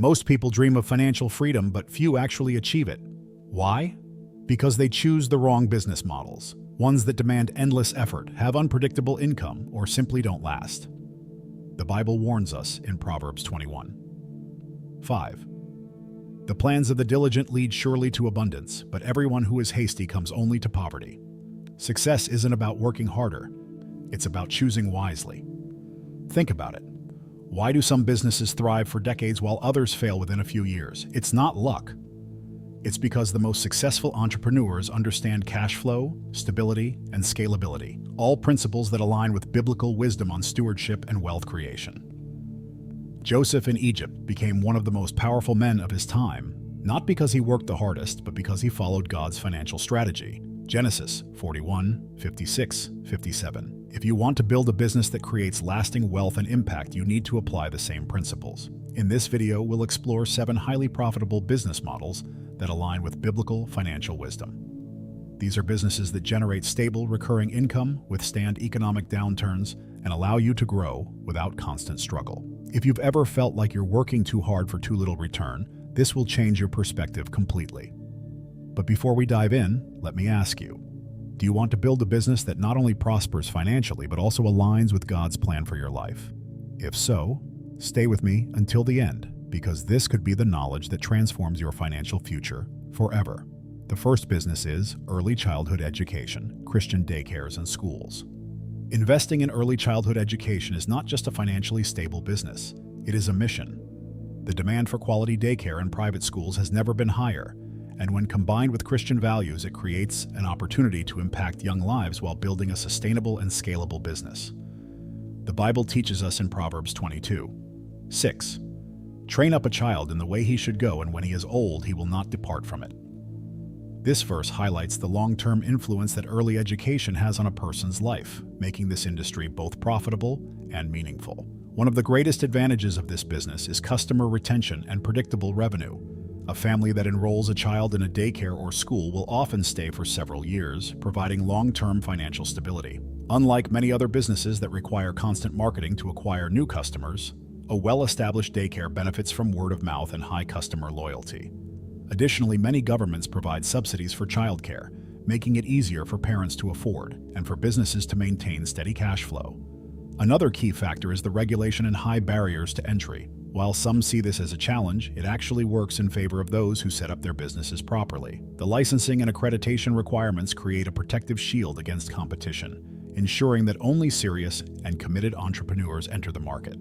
Most people dream of financial freedom, but few actually achieve it. Why? Because they choose the wrong business models, ones that demand endless effort, have unpredictable income, or simply don't last. The Bible warns us in Proverbs 21:5. The plans of the diligent lead surely to abundance, but everyone who is hasty comes only to poverty. Success isn't about working harder, it's about choosing wisely. Think about it. Why do some businesses thrive for decades while others fail within a few years? It's not luck. It's because the most successful entrepreneurs understand cash flow, stability, and scalability, all principles that align with biblical wisdom on stewardship and wealth creation. Joseph in Egypt became one of the most powerful men of his time, not because he worked the hardest, but because he followed God's financial strategy. Genesis 41:56-57. If you want to build a business that creates lasting wealth and impact, you need to apply the same principles. In this video, we'll explore 7 highly profitable business models that align with biblical financial wisdom. These are businesses that generate stable, recurring income, withstand economic downturns, and allow you to grow without constant struggle. If you've ever felt like you're working too hard for too little return, this will change your perspective completely. But before we dive in, let me ask you, do you want to build a business that not only prospers financially, but also aligns with God's plan for your life? If so, stay with me until the end, because this could be the knowledge that transforms your financial future forever. The first business is early childhood education, Christian daycares and schools. Investing in early childhood education is not just a financially stable business, it is a mission. The demand for quality daycare and private schools has never been higher, and when combined with Christian values, it creates an opportunity to impact young lives while building a sustainable and scalable business. The Bible teaches us in Proverbs 22:6, "Train up a child in the way he should go, and when he is old, he will not depart from it." This verse highlights the long-term influence that early education has on a person's life, making this industry both profitable and meaningful. One of the greatest advantages of this business is customer retention and predictable revenue. A family that enrolls a child in a daycare or school will often stay for several years, providing long-term financial stability. Unlike many other businesses that require constant marketing to acquire new customers, a well-established daycare benefits from word of mouth and high customer loyalty. Additionally, many governments provide subsidies for childcare, making it easier for parents to afford and for businesses to maintain steady cash flow. Another key factor is the regulation and high barriers to entry. While some see this as a challenge, it actually works in favor of those who set up their businesses properly. The licensing and accreditation requirements create a protective shield against competition, ensuring that only serious and committed entrepreneurs enter the market.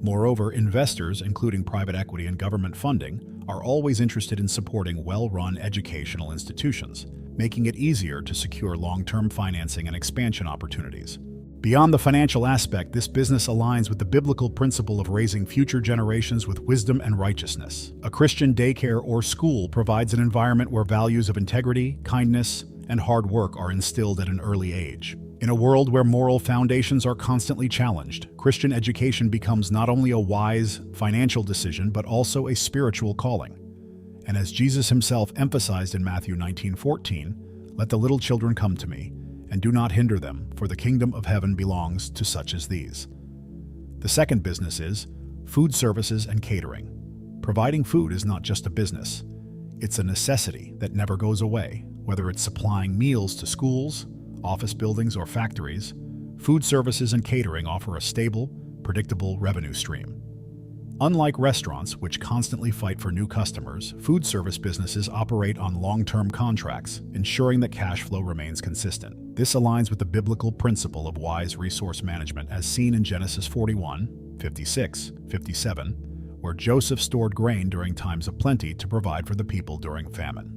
Moreover, investors, including private equity and government funding, are always interested in supporting well-run educational institutions, making it easier to secure long-term financing and expansion opportunities. Beyond the financial aspect, this business aligns with the biblical principle of raising future generations with wisdom and righteousness. A Christian daycare or school provides an environment where values of integrity, kindness, and hard work are instilled at an early age. In a world where moral foundations are constantly challenged, Christian education becomes not only a wise financial decision, but also a spiritual calling. And as Jesus himself emphasized in Matthew 19:14, "Let the little children come to me, and do not hinder them, for the kingdom of heaven belongs to such as these." The second business is food services and catering. Providing food is not just a business. It's a necessity that never goes away. Whether it's supplying meals to schools, office buildings, or factories, food services and catering offer a stable, predictable revenue stream. Unlike restaurants, which constantly fight for new customers, food service businesses operate on long-term contracts, ensuring that cash flow remains consistent. This aligns with the biblical principle of wise resource management as seen in Genesis 41:56-57, where Joseph stored grain during times of plenty to provide for the people during famine.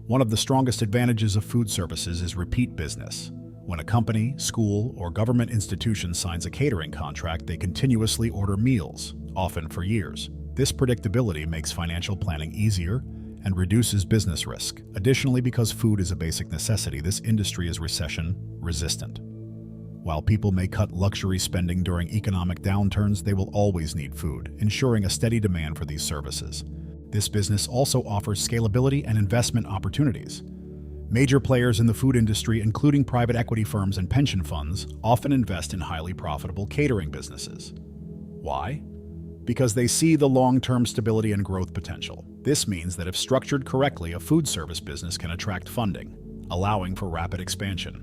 One of the strongest advantages of food services is repeat business. When a company, school, or government institution signs a catering contract, they continuously order meals, often for years. This predictability makes financial planning easier and reduces business risk. Additionally, because food is a basic necessity, this industry is recession-resistant. While people may cut luxury spending during economic downturns, they will always need food, ensuring a steady demand for these services. This business also offers scalability and investment opportunities. Major players in the food industry, including private equity firms and pension funds, often invest in highly profitable catering businesses. Why? because they see the long-term stability and growth potential. This means that if structured correctly, a food service business can attract funding, allowing for rapid expansion.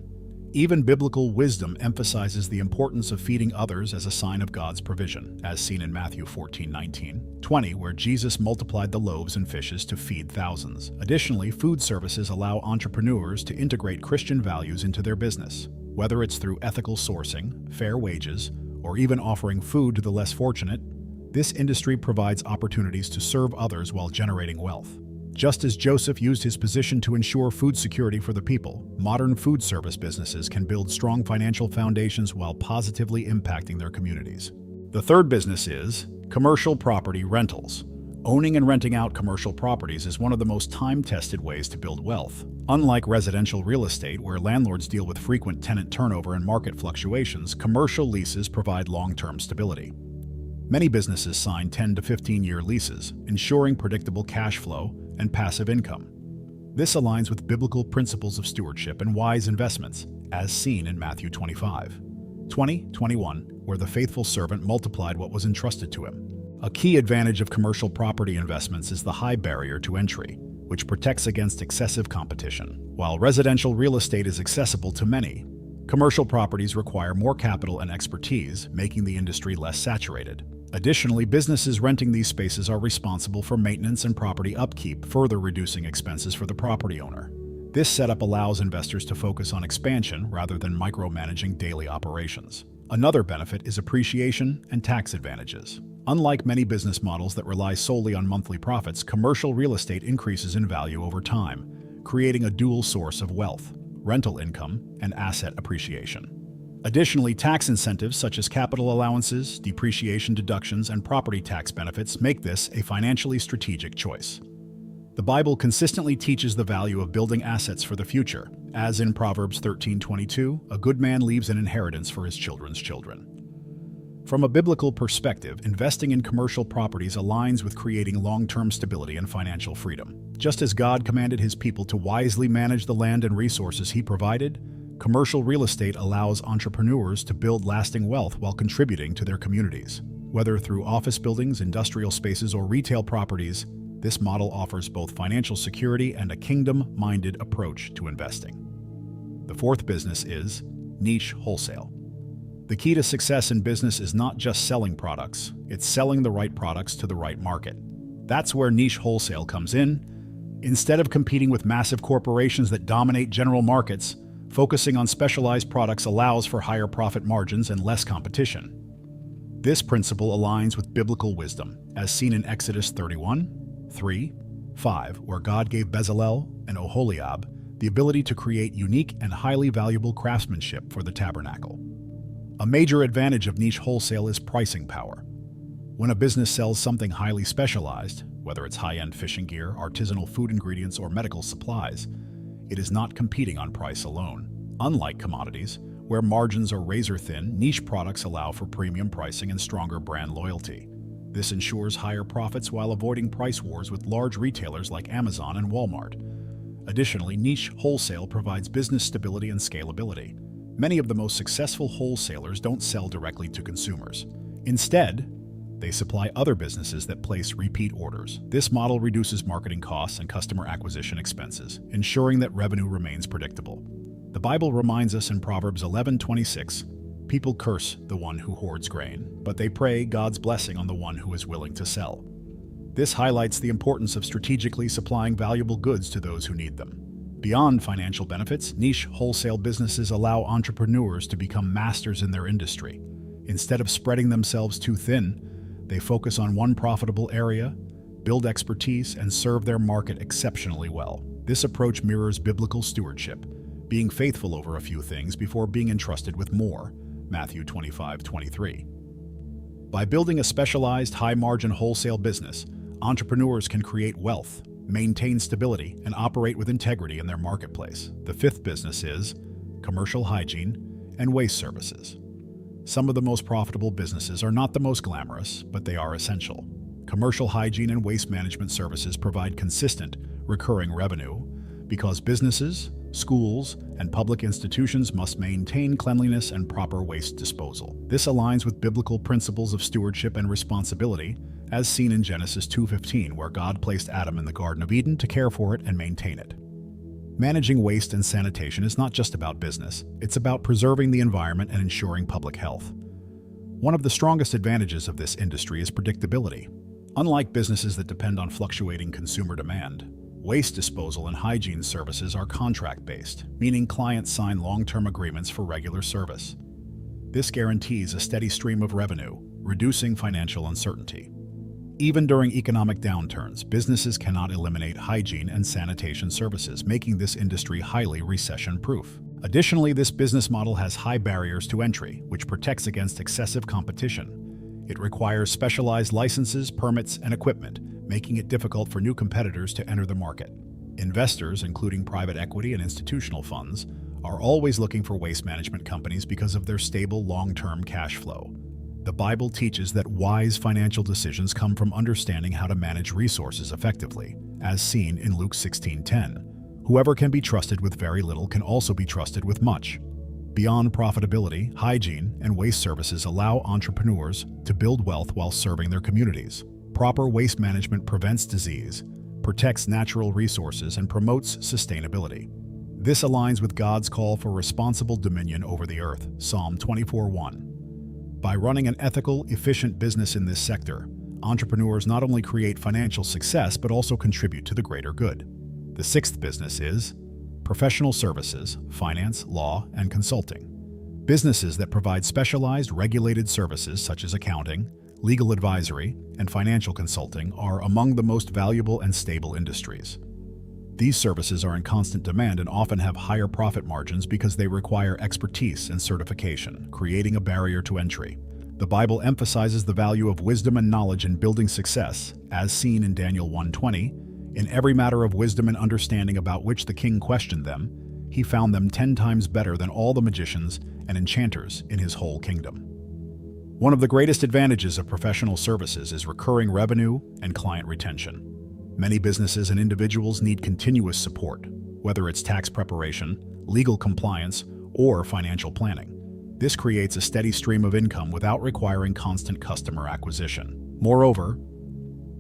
Even biblical wisdom emphasizes the importance of feeding others as a sign of God's provision, as seen in Matthew 14:19-20, where Jesus multiplied the loaves and fishes to feed thousands. Additionally, food services allow entrepreneurs to integrate Christian values into their business, whether it's through ethical sourcing, fair wages, or even offering food to the less fortunate. This industry provides opportunities to serve others while generating wealth. Just as Joseph used his position to ensure food security for the people, modern food service businesses can build strong financial foundations while positively impacting their communities. The third business is commercial property rentals. Owning and renting out commercial properties is one of the most time-tested ways to build wealth. Unlike residential real estate, where landlords deal with frequent tenant turnover and market fluctuations, commercial leases provide long-term stability. Many businesses sign 10 to 15-year leases, ensuring predictable cash flow and passive income. This aligns with biblical principles of stewardship and wise investments, as seen in Matthew 25:20-21, where the faithful servant multiplied what was entrusted to him. A key advantage of commercial property investments is the high barrier to entry, which protects against excessive competition. While residential real estate is accessible to many, commercial properties require more capital and expertise, making the industry less saturated. Additionally, businesses renting these spaces are responsible for maintenance and property upkeep, further reducing expenses for the property owner. This setup allows investors to focus on expansion rather than micromanaging daily operations. Another benefit is appreciation and tax advantages. Unlike many business models that rely solely on monthly profits, commercial real estate increases in value over time, creating a dual source of wealth: rental income and asset appreciation. Additionally, tax incentives such as capital allowances, depreciation deductions, and property tax benefits make this a financially strategic choice. The Bible consistently teaches the value of building assets for the future, as in Proverbs 13:22, "A good man leaves an inheritance for his children's children." From a biblical perspective, investing in commercial properties aligns with creating long-term stability and financial freedom. Just as God commanded his people to wisely manage the land and resources he provided, commercial real estate allows entrepreneurs to build lasting wealth while contributing to their communities. Whether through office buildings, industrial spaces, or retail properties, this model offers both financial security and a kingdom-minded approach to investing. The fourth business is niche wholesale. The key to success in business is not just selling products, it's selling the right products to the right market. That's where niche wholesale comes in. Instead of competing with massive corporations that dominate general markets, focusing on specialized products allows for higher profit margins and less competition. This principle aligns with biblical wisdom, as seen in Exodus 31:3-5, where God gave Bezalel and Oholiab the ability to create unique and highly valuable craftsmanship for the tabernacle. A major advantage of niche wholesale is pricing power. When a business sells something highly specialized, whether it's high-end fishing gear, artisanal food ingredients, or medical supplies, it is not competing on price alone. Unlike commodities, where margins are razor-thin, niche products allow for premium pricing and stronger brand loyalty. This ensures higher profits while avoiding price wars with large retailers like Amazon and Walmart. Additionally, niche wholesale provides business stability and scalability. Many of the most successful wholesalers don't sell directly to consumers. Instead, they supply other businesses that place repeat orders. This model reduces marketing costs and customer acquisition expenses, ensuring that revenue remains predictable. The Bible reminds us in Proverbs 11:26, "People curse the one who hoards grain, but they pray God's blessing on the one who is willing to sell." This highlights the importance of strategically supplying valuable goods to those who need them. Beyond financial benefits, niche wholesale businesses allow entrepreneurs to become masters in their industry. Instead of spreading themselves too thin, they focus on one profitable area, build expertise, and serve their market exceptionally well. This approach mirrors biblical stewardship, being faithful over a few things before being entrusted with more. Matthew 25:23. By building a specialized, high-margin wholesale business, entrepreneurs can create wealth, maintain stability, and operate with integrity in their marketplace. The fifth business is commercial hygiene and waste services. Some of the most profitable businesses are not the most glamorous, but they are essential. Commercial hygiene and waste management services provide consistent, recurring revenue because businesses Schools and public institutions must maintain cleanliness and proper waste disposal. This aligns with biblical principles of stewardship and responsibility, as seen in Genesis 2:15, where God placed Adam in the Garden of Eden to care for it and maintain it. Managing waste and sanitation is not just about business, it's about preserving the environment and ensuring public health. One of the strongest advantages of this industry is predictability. Unlike businesses that depend on fluctuating consumer demand, waste disposal and hygiene services are contract-based, meaning clients sign long-term agreements for regular service. This guarantees a steady stream of revenue, reducing financial uncertainty. Even during economic downturns, businesses cannot eliminate hygiene and sanitation services, making this industry highly recession-proof. Additionally, this business model has high barriers to entry, which protects against excessive competition. It requires specialized licenses, permits, and equipment, making it difficult for new competitors to enter the market. Investors, including private equity and institutional funds, are always looking for waste management companies because of their stable, long-term cash flow. The Bible teaches that wise financial decisions come from understanding how to manage resources effectively, as seen in Luke 16:10. Whoever can be trusted with very little can also be trusted with much. Beyond profitability, hygiene and waste services allow entrepreneurs to build wealth while serving their communities. Proper waste management prevents disease, protects natural resources, and promotes sustainability. This aligns with God's call for responsible dominion over the earth, Psalm 24:1. By running an ethical, efficient business in this sector, entrepreneurs not only create financial success but also contribute to the greater good. The sixth business is professional services, finance, law, and consulting. Businesses that provide specialized, regulated services such as accounting, legal advisory, and financial consulting are among the most valuable and stable industries. These services are in constant demand and often have higher profit margins because they require expertise and certification, creating a barrier to entry. The Bible emphasizes the value of wisdom and knowledge in building success, as seen in Daniel 1:20. In every matter of wisdom and understanding about which the king questioned them, he found them 10 times better than all the magicians and enchanters in his whole kingdom. One of the greatest advantages of professional services is recurring revenue and client retention. Many businesses and individuals need continuous support, whether it's tax preparation, legal compliance, or financial planning. This creates a steady stream of income without requiring constant customer acquisition. Moreover,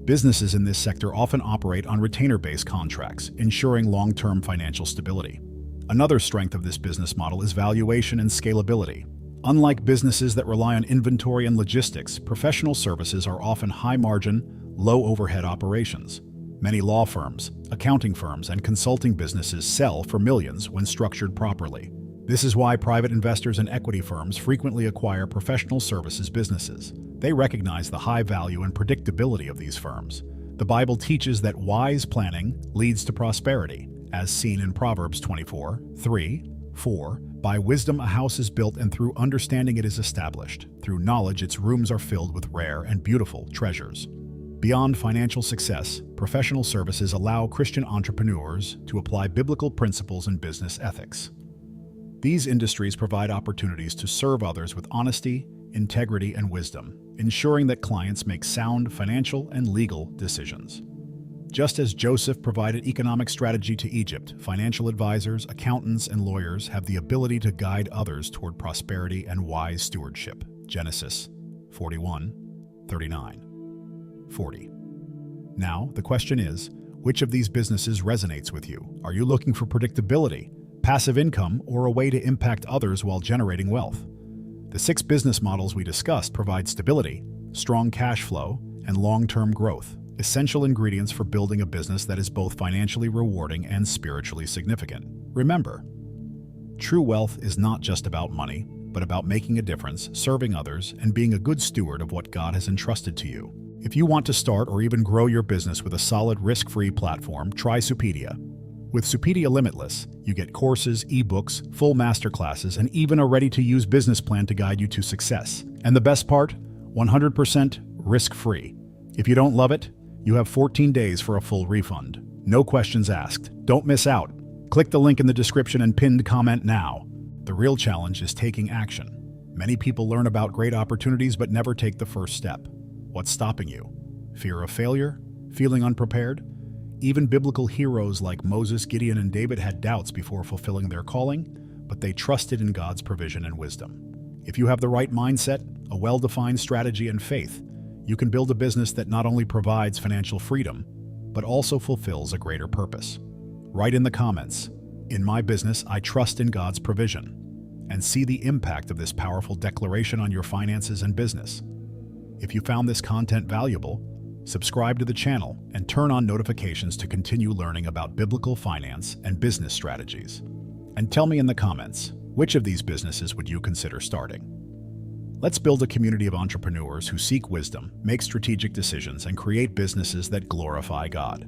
businesses in this sector often operate on retainer-based contracts, ensuring long-term financial stability. Another strength of this business model is valuation and scalability. Unlike businesses that rely on inventory and logistics, professional services are often high-margin, low-overhead operations. Many law firms, accounting firms, and consulting businesses sell for millions when structured properly. This is why private investors and equity firms frequently acquire professional services businesses. They recognize the high value and predictability of these firms. The Bible teaches that wise planning leads to prosperity, as seen in Proverbs 24:3-4. By wisdom a house is built, and through understanding it is established. Through knowledge its rooms are filled with rare and beautiful treasures. Beyond financial success, professional services allow Christian entrepreneurs to apply biblical principles and business ethics. These industries provide opportunities to serve others with honesty, integrity, and wisdom, ensuring that clients make sound financial and legal decisions. Just as Joseph provided economic strategy to Egypt, financial advisors, accountants, and lawyers have the ability to guide others toward prosperity and wise stewardship. Genesis 41:39-40. Now, the question is, which of these businesses resonates with you? Are you looking for predictability, passive income, or a way to impact others while generating wealth? The 6 business models we discussed provide stability, strong cash flow, and long-term growth, essential ingredients for building a business that is both financially rewarding and spiritually significant. Remember, true wealth is not just about money, but about making a difference, serving others, and being a good steward of what God has entrusted to you. If you want to start or even grow your business with a solid, risk-free platform, try Supedia. With Supedia Limitless, you get courses, ebooks, full masterclasses, and even a ready-to-use business plan to guide you to success. And the best part? 100% risk-free. If you don't love it, you have 14 days for a full refund. No questions asked. Don't miss out. Click the link in the description and pinned comment now. The real challenge is taking action. Many people learn about great opportunities but never take the first step. What's stopping you? Fear of failure? Feeling unprepared? Even biblical heroes like Moses, Gideon, and David had doubts before fulfilling their calling, but they trusted in God's provision and wisdom. If you have the right mindset, a well-defined strategy, and faith, you can build a business that not only provides financial freedom, but also fulfills a greater purpose. Write in the comments, "In my business, I trust in God's provision," and see the impact of this powerful declaration on your finances and business. If you found this content valuable, subscribe to the channel and turn on notifications to continue learning about biblical finance and business strategies. And tell me in the comments, which of these businesses would you consider starting? Let's build a community of entrepreneurs who seek wisdom, make strategic decisions, and create businesses that glorify God.